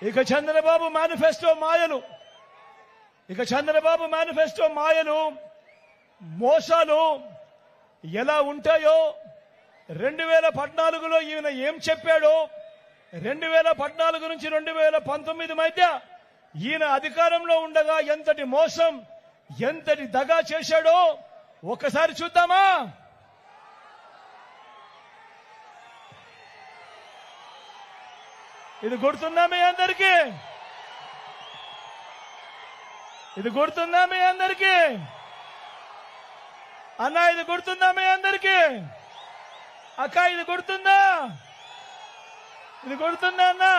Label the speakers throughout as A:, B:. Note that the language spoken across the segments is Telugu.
A: ఇక చంద్రబాబు మేనిఫెస్టో మాయలు మోసాలు ఎలా ఉంటాయో 2014లో ఈయన ఏం చెప్పాడో 2014 నుంచి 2019 మధ్య ఈయన అధికారంలో ఉండగా ఎంతటి మోసం ఎంతటి దగా చేశాడో ఒకసారి చూద్దామా? ఇది గుర్తుందా మీ అందరికీ? అన్నా ఇది గుర్తుందా మీ అందరికీ? అక్క ఇది గుర్తుందా? అన్నా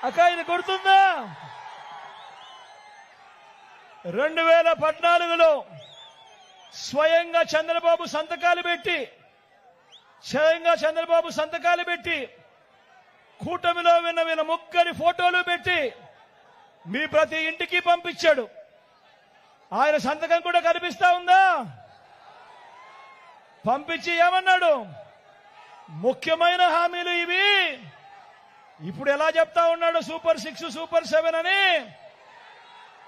A: అక్క ఇది గుర్తుందా? 2014లో స్వయంగా చంద్రబాబు సంతకాలు పెట్టి కూటమిలో విన్న ముగ్గురి ఫోటోలు పెట్టి మీ ప్రతి ఇంటికి పంపించాడు. ఆయన సంతకం కూడా కనిపిస్తా ఉందా? పంపించి ఏమన్నాడు? ముఖ్యమైన హామీలు ఇవి. ఇప్పుడు ఎలా చెప్తా ఉన్నాడు? సూపర్ 6 సూపర్ 7 అని.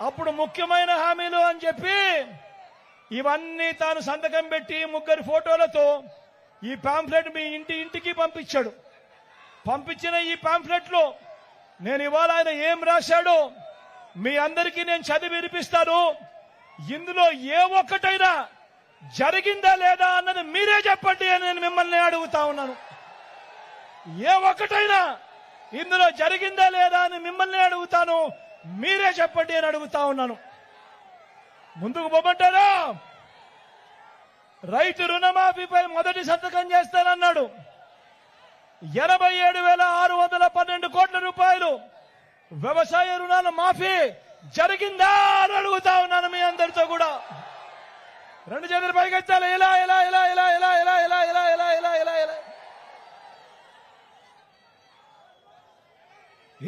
A: అప్పుడు ముఖ్యమైన హామీలు అని చెప్పి ఇవన్నీ తాను సంతకం పెట్టి ముగ్గురి ఫోటోలతో ఈ పాంఫ్లెట్ మీ ఇంటికి పంపించాడు. పంపించిన ఈ పాంఫ్లెట్ లో నేను ఇవాళ ఆయన ఏం రాశాడో మీ అందరికీ నేను చదివి వినిపిస్తాను. ఇందులో ఏ ఒక్కటైనా జరిగిందా లేదా అన్నది మీరే చెప్పండి అని నేను మిమ్మల్ని అడుగుతా ఉన్నాను. ఏ ఒక్కటైనా ఇందులో జరిగిందా లేదా అని మిమ్మల్ని అడుగుతాను, మీరే చెప్పండి అని అడుగుతా ఉన్నాను. ముందుకు పోమంటారా? రైతు రుణమాఫీపై మొదటి సంతకం చేస్తానన్నాడు. 87,612 కోట్ల రూపాయలు వ్యవసాయ రుణాల మాఫీ జరిగిందా అని అడుగుతా ఉన్నాను మీ అందరితో కూడా. రెండు చేతులు పైకెత్తాలి. ఇలా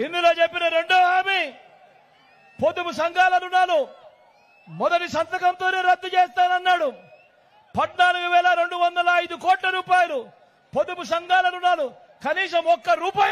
A: ఇందులో చెప్పిన రెండో హామీ పొదుపు సంఘాల రుణాలు మొదటి సంతకంతోనే రద్దు చేస్తానన్నాడు. 14,205 కోట్ల రూపాయలు పొదుపు సంఘాల రుణాలు కనీసం ఒక్క రూపాయి